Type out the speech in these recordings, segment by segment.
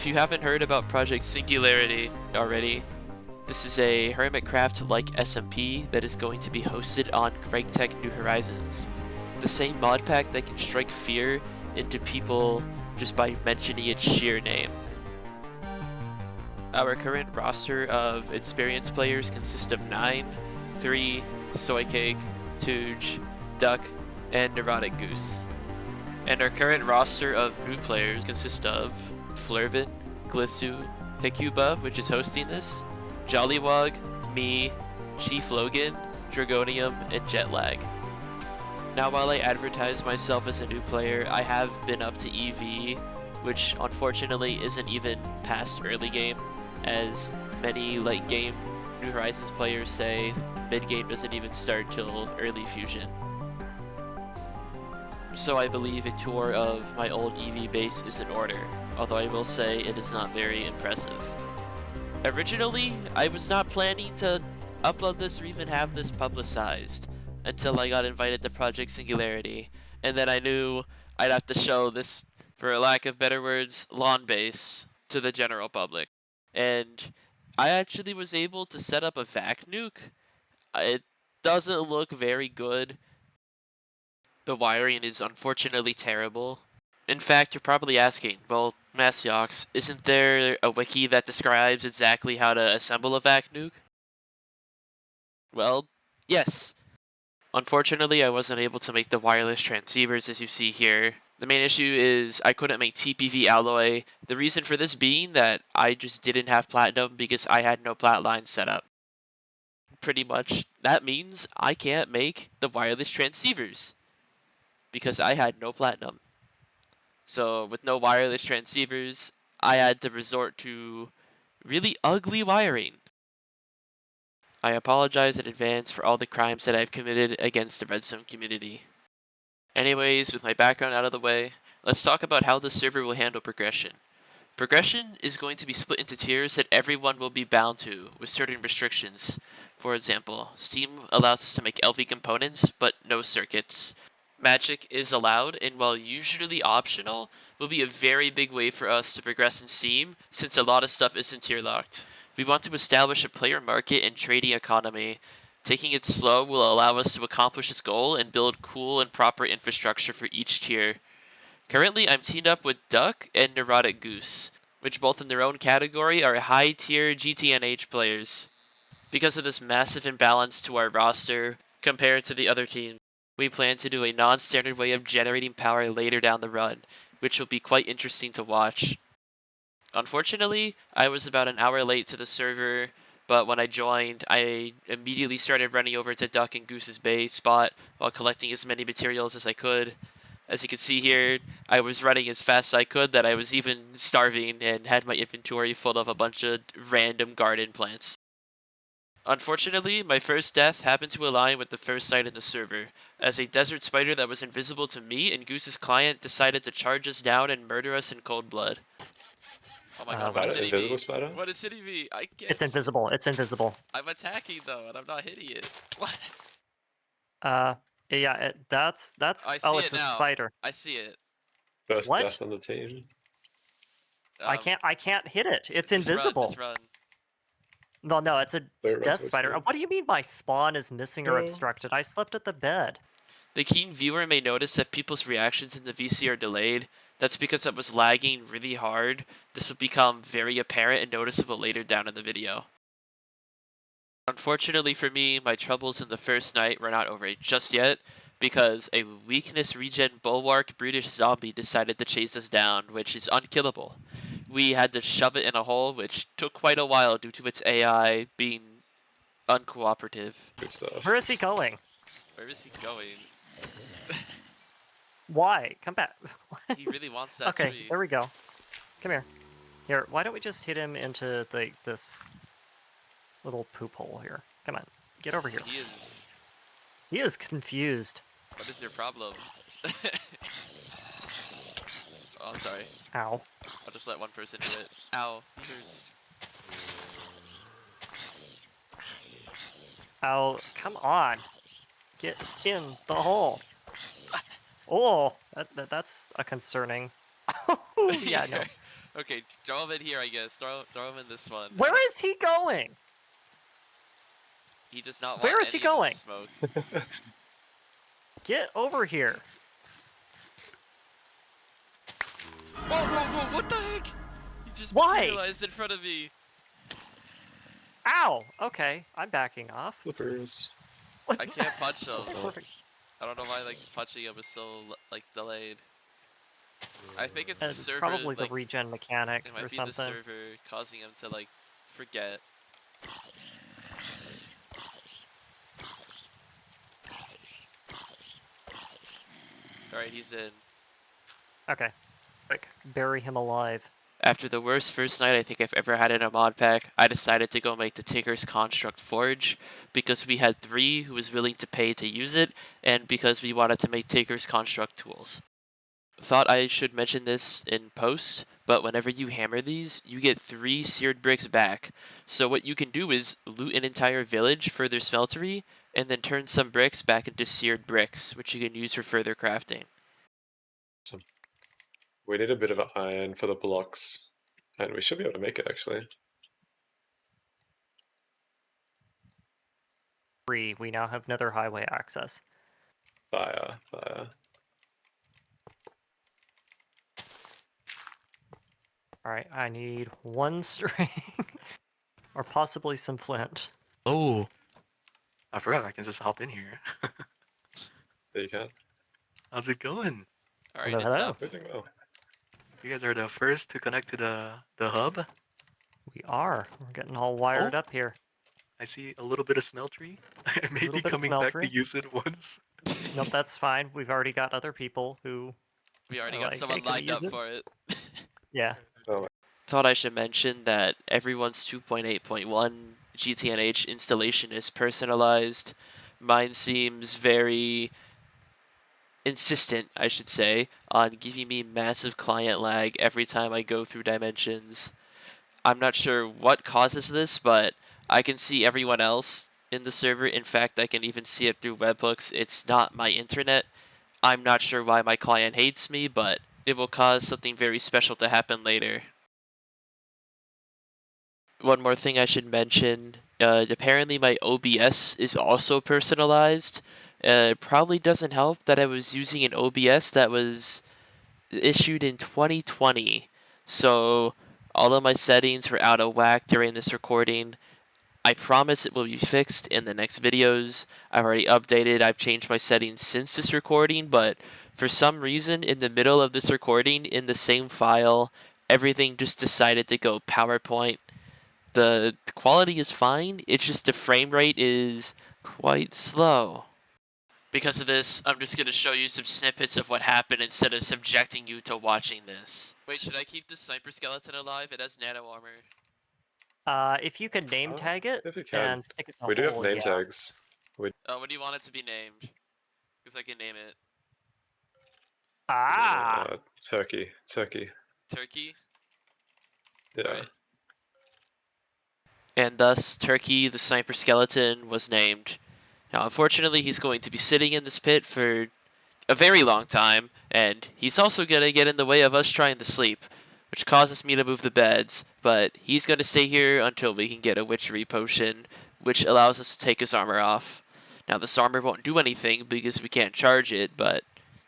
If you haven't heard about Project Singularity already, this is a Hermitcraft-like SMP that is going to be hosted on GregTech New Horizons. The same mod pack that can strike fear into people just by mentioning its sheer name. Our current roster of experienced players consists of 9, 3, Soycake, Tooge, Duck, and Neurotic Goose. And our current roster of new players consists of Flurbin, Glissu, Hikuba, which is hosting this, Jollywog, me, Chief Logan, Dragonium, and Jetlag. Now while I advertise myself as a new player, I have been up to EV, which unfortunately isn't even past early game, as many late game New Horizons players say mid game doesn't even start till early fusion. So I believe a tour of my old EV base is in order, although I will say it is not very impressive. Originally, I was not planning to upload this or even have this publicized until I got invited to Project Singularity, and then I knew I'd have to show this, for lack of better words, lawn base to the general public. And I actually was able to set up a vac nuke. It doesn't look very good. The wiring is unfortunately terrible. In fact, you're probably asking, well, Massiox, isn't there a wiki that describes exactly how to assemble a vac nuke? Well, yes. Unfortunately, I wasn't able to make the wireless transceivers as you see here. The main issue is I couldn't make TPV alloy. The reason for this being that I just didn't have platinum because I had no plat line set up. Pretty much, that means I can't make the wireless transceivers because I had no platinum. So with no wireless transceivers, I had to resort to really ugly wiring. I apologize in advance for all the crimes that I've committed against the Redstone community. Anyways, with my background out of the way, let's talk about how the server will handle progression. Progression is going to be split into tiers that everyone will be bound to, with certain restrictions. For example, Steam allows us to make LV components, but no circuits. Magic is allowed, and while usually optional, will be a very big way for us to progress in Steam, since a lot of stuff isn't tier locked. We want to establish a player market and trading economy. Taking it slow will allow us to accomplish this goal and build cool and proper infrastructure for each tier. Currently, I'm teamed up with Duck and Neurotic Goose, which both in their own category are high-tier GTNH players. Because of this massive imbalance to our roster compared to the other teams, we plan to do a non-standard way of generating power later down the run, which will be quite interesting to watch. Unfortunately, I was about an hour late to the server, but when I joined, I immediately started running over to Duck and Goose's base spot while collecting as many materials as I could. As you can see here, I was running as fast as I could that I was even starving and had my inventory full of a bunch of random garden plants. Unfortunately, my first death happened to align with the first sight in the server, as a desert spider that was invisible to me and Goose's client decided to charge us down and murder us in cold blood. Oh my god, what is hitting invisible me? spider? What is hitting me? I can't. It's invisible. It's invisible. I'm attacking though, and I'm not hitting it. What? Yeah, that's. I see Oh, it it's a now. spider. I see it. First What? death on the team. I can't hit it. It's invisible. Just run. No, it's a Run death towards spider. me. What do you mean my spawn is missing or No. obstructed? I slept at the bed. The keen viewer may notice that people's reactions in the VC are delayed. That's because it was lagging really hard. This will become very apparent and noticeable later down in the video. Unfortunately for me, my troubles in the first night were not over just yet, because a weakness regen bulwark brutish zombie decided to chase us down, which is unkillable. We had to shove it in a hole, which took quite a while due to its AI being uncooperative. Good stuff. Where is he going? Where is he going? Why? Come back. He really wants that Okay, tree. there we go. Come here. Here, why don't we just hit him into this little poop hole here? Come on, get over here. He is confused. What is your problem? Oh, I'm sorry. Ow. I'll just let one person do it. Ow, he hurts. Ow, come on. Get in the hole. Oh, that's a concerning. Yeah, no. Okay, throw him in here, I guess. Throw him in this one. Where is he going? He does not want Where is he any of going? this smoke. Get over here. Whoa, what the heck? He just Why? materialized in front of me. Ow! Okay, I'm backing off. Flippers. I can't punch him. Perfect. I don't know why like punching him is so like delayed. I think it's the It's server. probably like, the regen mechanic it might or be something. the server causing him to like forget. Alright, he's in. Okay. Quick, bury him alive. After the worst first night I think I've ever had in a mod pack, I decided to go make the Tinker's Construct Forge because we had 3 who was willing to pay to use it, and because we wanted to make Tinker's Construct tools. Thought I should mention this in post, but whenever you hammer these, you get 3 seared bricks back. So what you can do is loot an entire village for their smeltery, and then turn some bricks back into seared bricks, which you can use for further crafting. We need a bit of iron for the blocks, and we should be able to make it actually. We now have nether highway access. Fire. Alright, I need 1 string. Or possibly some flint. Oh, I forgot I can just hop in here. There you can. How's it going? Alright, Hello, it's hello. up. We're doing well. You guys are the first to connect to the hub. We are. We're getting all wired Oh. up here. I see a little bit of smeltery. Maybe bit of coming back to smeltery. use it once. Nope, that's fine. We've already got other people who... We already I got like someone it. Can we lined up use it? for it. Yeah. Thought I should mention that everyone's 2.8.1 GTNH installation is personalized. Mine seems very insistent, I should say, on giving me massive client lag every time I go through dimensions. I'm not sure what causes this, but I can see everyone else in the server. In fact, I can even see it through webhooks. It's not my internet. I'm not sure why my client hates me, but it will cause something very special to happen later. One more thing I should mention, apparently my OBS is also personalized. It probably doesn't help that I was using an OBS that was issued in 2020, so all of my settings were out of whack during this recording. I promise it will be fixed in the next videos. I've already updated, I've changed my settings since this recording, but for some reason in the middle of this recording, in the same file, everything just decided to go PowerPoint. The quality is fine, it's just the frame rate is quite slow. Because of this, I'm just going to show you some snippets of what happened instead of subjecting you to watching this. Wait, should I keep this sniper skeleton alive? It has nano armor. If you could name Oh, tag it if you can. and stick it in We the do have hole, name yeah. tags. What do you want it to be named? Because I can name it. Ah! Turkey. Turkey? Yeah. Alright. And thus, Turkey the sniper skeleton was named. Now, unfortunately, he's going to be sitting in this pit for a very long time, and he's also going to get in the way of us trying to sleep, which causes me to move the beds, but he's going to stay here until we can get a witchery potion, which allows us to take his armor off. Now, this armor won't do anything because we can't charge it, but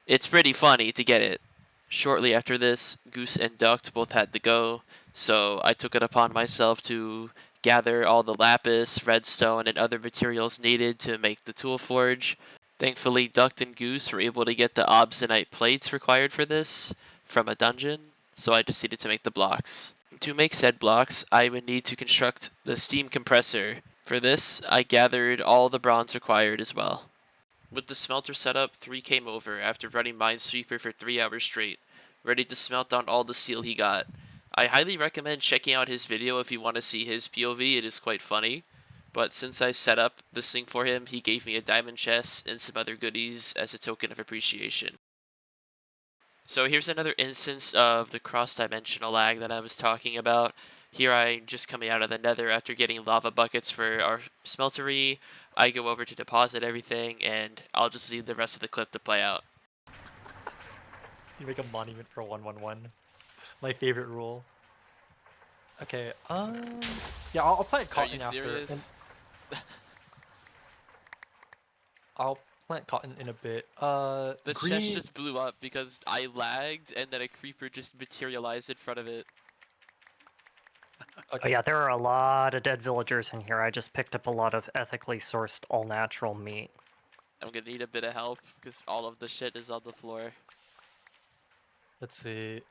it's pretty funny to get it. Shortly after this, Goose and Duct both had to go, so I took it upon myself to gather all the lapis, redstone, and other materials needed to make the tool forge. Thankfully, Duct and Goose were able to get the obsidianite plates required for this from a dungeon, so I proceeded to make the blocks. To make said blocks, I would need to construct the steam compressor. For this, I gathered all the bronze required as well. With the smelter set up, 3 came over after running Minesweeper for 3 hours straight, ready to smelt down all the steel he got. I highly recommend checking out his video if you want to see his POV, it is quite funny. But since I set up this thing for him, he gave me a diamond chest and some other goodies as a token of appreciation. So here's another instance of the cross-dimensional lag that I was talking about. Here I'm just coming out of the nether after getting lava buckets for our smeltery. I go over to deposit everything, and I'll just leave the rest of the clip to play out. You make a monument for 111. My favorite rule. Okay. Yeah, I'll plant Are cotton you after. serious? I'll plant cotton in a bit. The chest Green. just blew up because I lagged and then a creeper just materialized in front of it. Oh Okay. yeah, there are a lot of dead villagers in here. I just picked up a lot of ethically sourced all-natural meat. I'm gonna need a bit of help because all of the shit is on the floor. Let's see.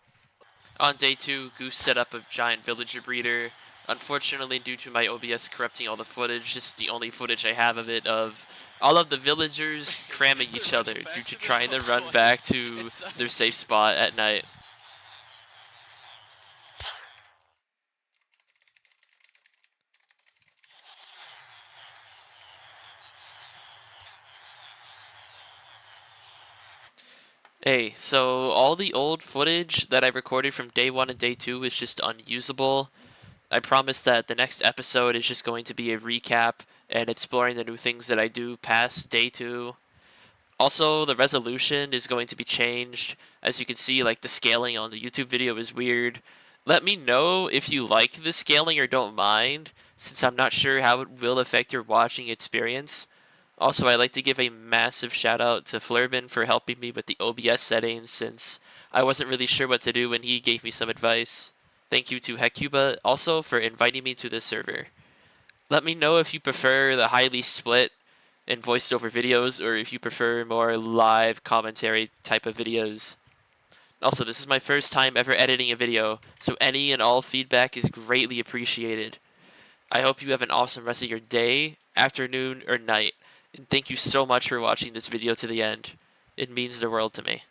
On day 2, Goose set up a giant villager breeder. Unfortunately, due to my OBS corrupting all the footage, this is the only footage I have of it of all of the villagers cramming each other due to trying to run back to their safe spot at night. Hey, so all the old footage that I recorded from day 1 and day 2 is just unusable. I promise that the next episode is just going to be a recap and exploring the new things that I do past day 2. Also, the resolution is going to be changed. As you can see, like the scaling on the YouTube video is weird. Let me know if you like the scaling or don't mind, since I'm not sure how it will affect your watching experience. Also, I'd like to give a massive shout out to Flurbin for helping me with the OBS settings, since I wasn't really sure what to do when he gave me some advice. Thank you to Hecuba also for inviting me to this server. Let me know if you prefer the highly split and voiced over videos, or if you prefer more live commentary type of videos. Also, this is my first time ever editing a video, so any and all feedback is greatly appreciated. I hope you have an awesome rest of your day, afternoon, or night, and thank you so much for watching this video to the end. It means the world to me.